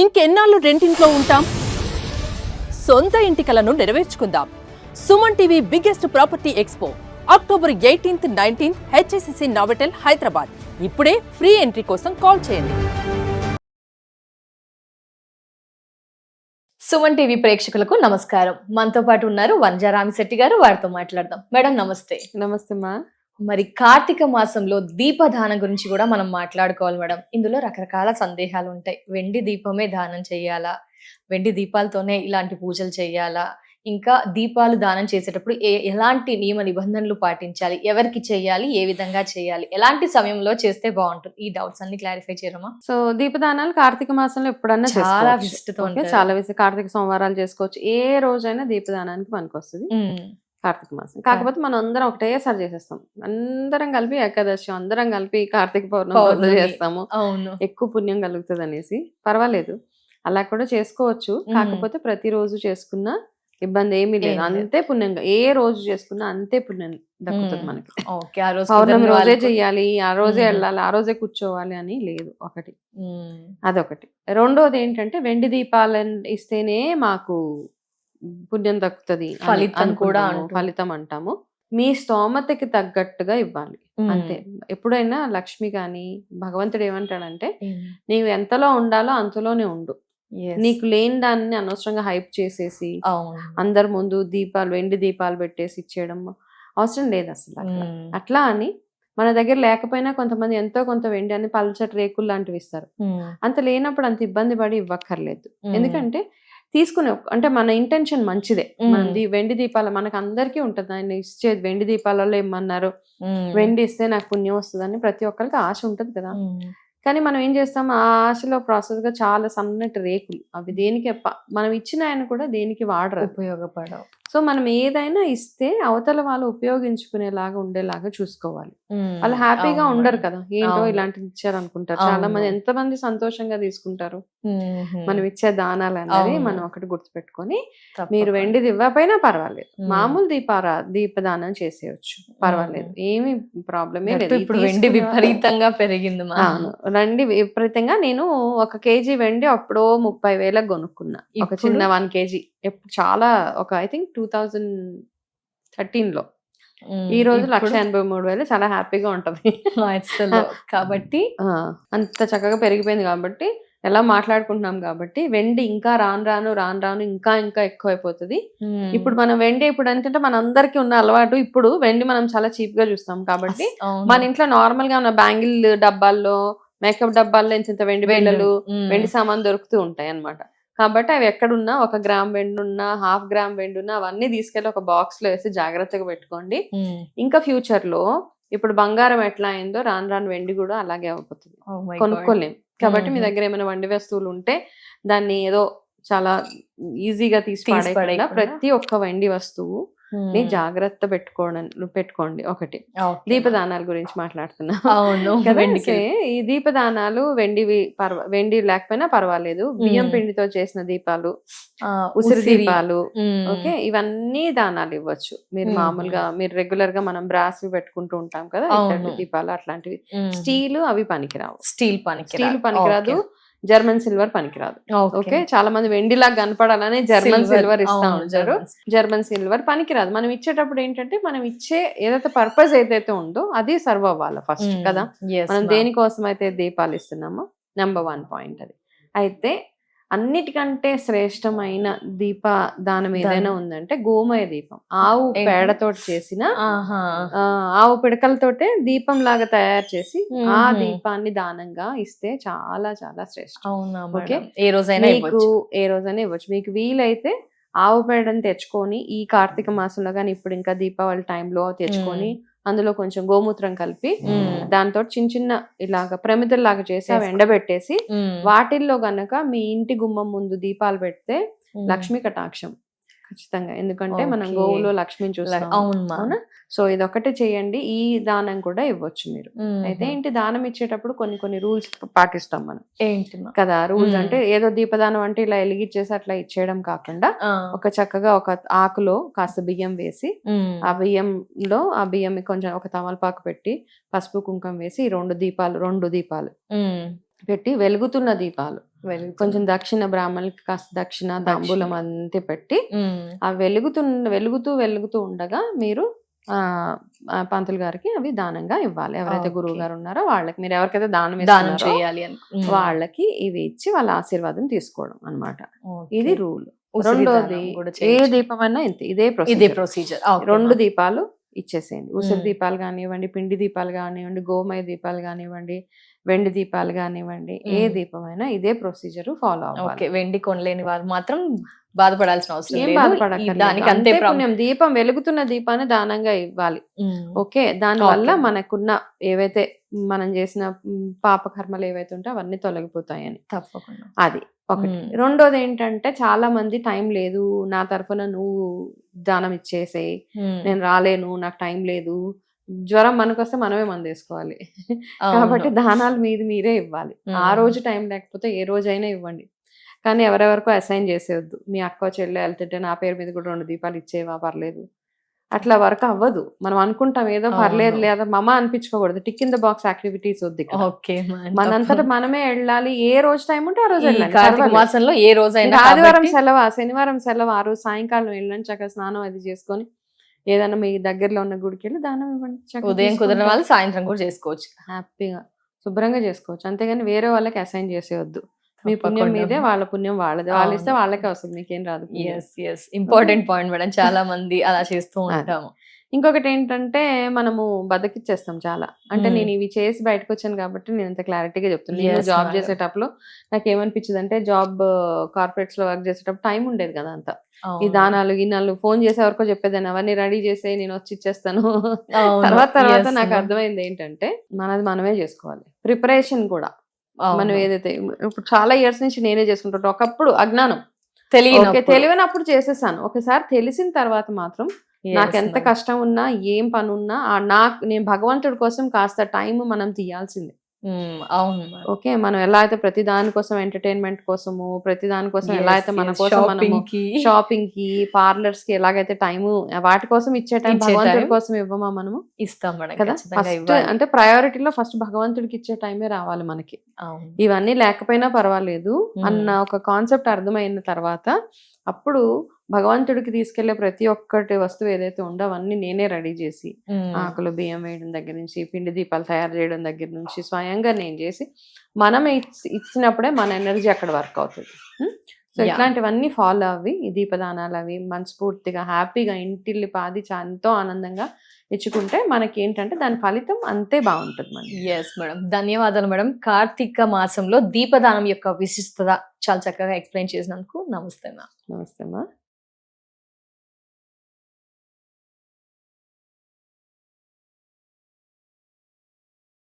ఇంకెన్నాళ్ళు రెంటింట్లో ఉంటాం? సొంత ఇంటి కలను నెరవేర్చుకుందాం. Suman TV biggest property expo October 18th, 19th HSCC Novotel Hyderabad. ఇప్పుడే ఫ్రీ ఎంట్రీ కోసం కాల్ చేయండి. సుమన్ టీవీ ప్రేక్షకులకు నమస్కారం. మనతో పాటు ఉన్నారు వంజా రామిశెట్టి గారు. వారితో మాట్లాడదాం. మేడం నమస్తే. నమస్తే మా. మరి కార్తీక మాసంలో దీపదానం గురించి కూడా మనం మాట్లాడుకోవాలి మేడం. ఇందులో రకరకాల సందేహాలు ఉంటాయి. వెండి దీపమే దానం చేయాలా, వెండి దీపాలతోనే ఇలాంటి పూజలు చేయాలా, ఇంకా దీపాలు దానం చేసేటప్పుడు ఎలాంటి నియమ నిబంధనలు పాటించాలి, ఎవరికి చేయాలి, ఏ విధంగా చేయాలి, ఎలాంటి సమయంలో చేస్తే బాగుంటుంది, ఈ డౌట్స్ అన్ని క్లారిఫై చేయరమ్మా. సో దీపదానాలు కార్తీక మాసంలో ఎప్పుడన్నా చాలా విశిష్టత ఉంటుంది. చాలా కార్తీక సోమవారాలు చేసుకోవచ్చు. ఏ రోజైనా దీపదానానికి పనికొస్తుంది కార్తీక మాసం. కాకపోతే మనం అందరం ఒకటేసారి చేసేస్తాం. అందరం కలిపి ఏకాదశి, అందరం కలిపి కార్తీక పౌర్ణమి చేస్తాము. అవును, ఎక్కువ పుణ్యం కలుగుతుంది అనేసి. పర్వాలేదు, అలా కూడా చేసుకోవచ్చు. కాకపోతే ప్రతిరోజు చేసుకున్నా ఇబ్బంది ఏమీ లేదు. అంతే పుణ్యంగా ఏ రోజు చేసుకున్నా అంతే పుణ్యం దక్కుతుంది మనకి. పౌర్ణమి రోజే చెయ్యాలి, ఆ రోజే వెళ్ళాలి, ఆ రోజే కూర్చోవాలి అని లేదు. ఒకటి అదొకటి. రెండోది ఏంటంటే వెండి దీపాలను ఇస్తేనే మాకు పుణ్యం దక్కుతుంది, ఫలితం అంటాము. మీ స్తోమతకి తగ్గట్టుగా ఇవ్వాలి అంతే. ఎప్పుడైనా లక్ష్మి గాని భగవంతుడు ఏమంటాడంటే నీవు ఎంతలో ఉండాలో అంతలోనే ఉండు. నీకు లేని దాన్ని అనవసరంగా హైప్ చేసేసి అందరి ముందు దీపాలు, వెండి దీపాలు పెట్టేసి ఇచ్చేయడం అవసరం లేదు అసలు. అట్లా అని మన దగ్గర లేకపోయినా కొంతమంది ఎంతో కొంత వెండి అని పల్చటి రేకులు లాంటివి ఇస్తారు. అంత లేనప్పుడు అంత ఇబ్బంది పడి ఇవ్వక్కర్లేదు. ఎందుకంటే తీసుకునే అంటే మన ఇంటెన్షన్ మంచిదే. మనది వెండి దీపాలు మనకు అందరికీ ఉంటుంది. ఆయన ఇచ్చేది వెండి దీపాలలో ఏమన్నారు, వెండి ఇస్తే నాకు పుణ్యం వస్తుందని ప్రతి ఒక్కరికి ఆశ ఉంటుంది కదా. కానీ మనం ఏం చేస్తాం, ఆ ఆశలో ప్రాసెస్ గా చాలా సన్నటి రేకులు, అవి దేనికి మనం ఇచ్చిన ఆయన కూడా దేనికి వాడరు, ఉపయోగపడవు. సో మనం ఏదైనా ఇస్తే అవతల వాళ్ళు ఉపయోగించుకునేలాగా ఉండేలాగా చూసుకోవాలి. వాళ్ళు హ్యాపీగా ఉండరు కదా, ఏంటో ఇలాంటివి ఇచ్చారు అనుకుంటారు. చాలా మంది ఎంతమంది సంతోషంగా తీసుకుంటారు మనం ఇచ్చే దానాలు అనేది. మనం ఒకటి గుర్తుపెట్టుకొని, మీరు వెండిది ఇవ్వకపోయినా పర్వాలేదు, మామూలు దీపదానం చేసేయచ్చు, పర్వాలేదు, ఏమి ప్రాబ్లమే లేదు. ఇప్పుడు వెండి విపరీతంగా పెరిగింది. రండి విపరీతంగా. నేను 1 kg వెండి అప్పుడో 30,000 కొనుక్కున్నా, ఒక చిన్న 1 kg. చాలా ఐ థింక్ 2013లో. ఈ రోజు 1,83,000. చాలా హ్యాపీగా ఉంటది కాబట్టి. అంత చక్కగా పెరిగిపోయింది కాబట్టి, ఎలా మాట్లాడుకుంటున్నాం కాబట్టి వెండి ఇంకా రాను రాను ఇంకా ఎక్కువైపోతుంది. ఇప్పుడు మనం వెండి ఇప్పుడు ఏంటంటే మన అందరికి ఉన్న అలవాటు, ఇప్పుడు వెండి మనం చాలా చీప్ గా చూస్తాం కాబట్టి మన ఇంట్లో నార్మల్ గా ఉన్న బ్యాంగిల్ డబ్బాల్లో, మేకప్ డబ్బాల్లో ఇంత వెండి బిళ్ళలు, వెండి సామాన్ దొరుకుతూ ఉంటాయి అన్నమాట. కాబట్టి అవి ఎక్కడున్నా 1 గ్రామ్ వెండి ఉన్నా, 1/2 గ్రామ్ వెండి ఉన్నా, అవన్నీ తీసుకెళ్లి ఒక బాక్స్ లో వేసి జాగ్రత్తగా పెట్టుకోండి. ఇంకా ఫ్యూచర్ లో ఇప్పుడు బంగారం ఎట్లా అయిందో రాను వెండి కూడా అలాగే అయిపోతుంది, కొనుక్కోలేం. కాబట్టి మీ దగ్గర ఏమైనా వెండి వస్తువులు ఉంటే దాన్ని ఏదో చాలా ఈజీగా తీసి ప్రతి ఒక్క వెండి వస్తువు జాగ్రత్త పెట్టుకోండి. ఒకటి దీపదానాల గురించి మాట్లాడుతున్నా. ఈ దీపదానాలు వెండి లేకపోయినా పర్వాలేదు. బియ్యం పిండితో చేసిన దీపాలు, ఉసిరి దీపాలు, ఓకే, ఇవన్నీ దానాలు ఇవ్వచ్చు. మీరు మామూలుగా మీరు రెగ్యులర్ గా మనం బ్రాస్ పెట్టుకుంటూ ఉంటాం కదా, దీపాలు అట్లాంటివి. స్టీల్ అవి పనికిరావు. స్టీల్ పనికిరాదు. జర్మన్ సిల్వర్ పనికిరాదు. ఓకే, చాలా మంది వెండిలాగా కనపడాలని జర్మన్ సిల్వర్ ఇస్తా ఉంటారు. జర్మన్ సిల్వర్ పనికిరాదు. మనం ఇచ్చేటప్పుడు ఏంటంటే మనం ఇచ్చే ఏదైతే పర్పస్ ఏదైతే ఉందో అది సర్వ్ అవ్వాలి ఫస్ట్ కదా. మనం దేనికోసం అయితే దీపాలు ఇస్తున్నామో నెంబర్ 1 పాయింట్ అది. అయితే అన్నిటికంటే శ్రేష్టమైన దీప దానం ఏదైనా ఉందంటే గోమయ దీపం. ఆవు పేడతోటి చేసిన, ఆవు పిడకలతోటే దీపం లాగా తయారు చేసి ఆ దీపాన్ని దానంగా ఇస్తే చాలా చాలా శ్రేష్టం. ఓకే, ఏ రోజైనా ఇవ్వచ్చు. మీకు వీలైతే ఆవు పేడని తెచ్చుకొని ఈ కార్తీక మాసంలో కానీ ఇప్పుడు ఇంకా దీపావళి టైంలో తెచ్చుకొని అందులో కొంచెం గోమూత్రం కలిపి దాంతో చిన్న ఇలాగా ప్రమిదల్లాగా చేసి అవి ఎండబెట్టేసి వాటిల్లో గనక మీ ఇంటి గుమ్మం ముందు దీపాలు పెడితే లక్ష్మీ కటాక్షం ఖచ్చితంగా. ఎందుకంటే మనం గోవులో లక్ష్మిని చూస్తాం, అవునా? సో ఇదొకటి చేయండి. ఈ దానం కూడా ఇవ్వచ్చు మీరు. అయితే ఏంటి, దానం ఇచ్చేటప్పుడు కొన్ని రూల్స్ పాటిస్తాం మనం. ఏంటి కదా రూల్స్ అంటే, ఏదో దీపదానం అంటే ఇలా ఎలిగిచ్చేసి అట్లా ఇచ్చేయడం కాకుండా ఒక చక్కగా ఒక ఆకులో కాస్త బియ్యం వేసి, ఆ బియ్యం కొంచెం ఒక తమలపాకు పెట్టి పసుపు కుంకం వేసి 2 దీపాలు పెట్టి వెలుగుతున్న దీపాలు కొంచెం దక్షిణ బ్రాహ్మణులకి కాస్త దక్షిణ తాంబూలం అంతే పెట్టి ఆ వెలుగుతూ ఉండగా మీరు పంతులు గారికి అవి దానంగా ఇవ్వాలి. ఎవరైతే గురువు గారు ఉన్నారో వాళ్ళకి, మీరు ఎవరికైతే దానం చేయాలి వాళ్ళకి ఇవి ఇచ్చి వాళ్ళ ఆశీర్వాదం తీసుకోవడం అన్నమాట. ఇది రూల్. రెండోది ఏ దీపమైనా ఇదే ప్రొసీజర్. 2 దీపాలు ఇచ్చేసేయండి. ఉసిరి దీపాలు కానివ్వండి, పిండి దీపాలు కానివ్వండి, గోమయ దీపాలు కానివ్వండి, వెండి దీపాలు కానివ్వండి, ఏ దీపమైనా ఇదే ప్రొసీజర్ ఫాలో అవ్వాలి. వెండి కొనలేని వారు మాత్రం బాధపడాల్సిన అవసరం ఏం బాధపడక్కర్లేదు. అంతే పుణ్యం. దీపం వెలుగుతున్న దీపాన్ని దానంగా ఇవ్వాలి. ఓకే, దాని వల్ల మనకున్న ఏవైతే మనం చేసిన పాపకర్మలు ఏవైతే ఉంటే అవన్నీ తొలగిపోతాయని. తప్పకుండా అది ఒకటి. రెండోది ఏంటంటే చాలా మంది టైం లేదు, నా తరఫున నువ్వు దానం ఇచ్చేసేయి, నేను రాలేను, నాకు టైం లేదు. జ్వరం మనకొస్తే మనమే మందు వేసుకోవాలి. కాబట్టి దానాలు మీరే ఇవ్వాలి. ఆ రోజు టైం లేకపోతే ఏ రోజైనా ఇవ్వండి. కానీ ఎవరెవరికో అసైన్ చేసేవద్దు. మీ అక్క చెల్లె వెళ్తుంటే నా పేరు మీద కూడా 2 దీపాలు ఇచ్చేవా, పర్లేదు, అట్లా వర్క్ అవ్వదు. మనం అనుకుంటాం ఏదో పర్లేదు లేదా మమ అనిపించుకోకూడదు. Tick in the box activities వద్దు. మనంతటా మనమే వెళ్ళాలి. ఏ రోజు టైం ఉంటే ఆ రోజు మాసంలో ఏ రోజైనా, ఆదివారం సెలవా, శనివారం సెలవు, ఆ రోజు సాయంకాలం వెళ్ళండి, చక్కగా స్నానం అది చేసుకొని ఏదైనా మీ దగ్గరలో ఉన్న గుడికి వెళ్ళి దానం ఇవ్వండి. ఉదయం కుదిరిన వాళ్ళు సాయంత్రం కూడా చేసుకోవచ్చు, హ్యాపీగా శుభ్రంగా చేసుకోవచ్చు. అంతేగాని వేరే వాళ్ళకి అసైన్ చేసేవద్దు. మీ పుణ్యం మీదే, వాళ్ళ పుణ్యం వాళ్ళదే. వాళ్ళు ఇస్తే వాళ్ళకే వస్తుంది, మీకేం రాదు. Important point madam. చాలా మంది అలా చేస్తూ ఉంటాము. ఇంకొకటి ఏంటంటే మనము బద్దకిచ్చేస్తాం చాలా. అంటే నేను ఇవి చేసి బయటకు వచ్చాను కాబట్టి నేను ఇంత క్లారిటీగా చెప్తున్నాను. నేను జాబ్ చేసేటప్పుడు నాకు ఏమనిపించింది అంటే, జాబ్ కార్పొరేట్స్ లో వర్క్ చేసేటప్పుడు టైం ఉండేది కదా అంతా. ఈ దానాలు గిన్నాలు ఫోన్ చేసే వరకు చెప్పేదాన్ని, అవన్నీ రెడీ చేసే నేను వచ్చి ఇచ్చేస్తాను. తర్వాత నాకు అర్థమైంది ఏంటంటే మనది మనమే చేసుకోవాలి. ప్రిపరేషన్ కూడా మనం ఏదైతే ఇప్పుడు చాలా ఇయర్స్ నుంచి నేనే చేసుకుంటాను. ఒకప్పుడు అజ్ఞానం తెలియనప్పుడు చేసేసాను. ఒకసారి తెలిసిన తర్వాత మాత్రం నాకు ఎంత కష్టం ఉన్నా, ఏం పని ఉన్నా, నేను భగవంతుడి కోసం కాస్త టైం మనం తీయాల్సిందే. అవును. ఓకే, మనం ఎలా అయితే ప్రతి దానికోసం ఎంటర్టైన్మెంట్ కోసము, ప్రతి దానికోసం ఎలా అయితే మన కోసం మనము షాపింగ్ కి, పార్లర్స్ కి ఎలాగైతే టైము వాటి కోసం ఇచ్చే టైం భగవంతుడి కోసం ఇవ్వమా మనము? ఇస్తాం కదా. ఫస్ట్ అంటే ప్రయారిటీలో ఫస్ట్ భగవంతుడికి ఇచ్చే టైమే రావాలి మనకి. ఇవన్నీ లేకపోయినా పర్వాలేదు అన్న ఒక కాన్సెప్ట్ అర్థమైన తర్వాత అప్పుడు భగవంతుడికి తీసుకెళ్లే ప్రతి ఒక్కటి వస్తువు ఏదైతే ఉందో అవన్నీ నేనే రెడీ చేసి, ఆకులు బియ్యం వేయడం దగ్గర నుంచి, పిండి దీపాలు తయారు చేయడం దగ్గర నుంచి స్వయంగా నేను చేసి మనం ఇచ్చినప్పుడే మన ఎనర్జీ అక్కడ వర్క్ అవుతుంది. సో ఇట్లాంటివన్నీ ఫాలో అవి, ఈ దీపదానాలు అవి మనస్ఫూర్తిగా హ్యాపీగా ఇంటిల్లి పాది ఎంతో ఆనందంగా ఇచ్చుకుంటే మనకి ఏంటంటే దాని ఫలితం అంతే బాగుంటుంది మనకి. ఎస్ మేడం, ధన్యవాదాలు మేడం. కార్తీక మాసంలో దీపదానం యొక్క విశిష్టత చాలా చక్కగా ఎక్స్ప్లెయిన్ చేసినందుకు నమస్తే మ్యామ్. నమస్తే మా.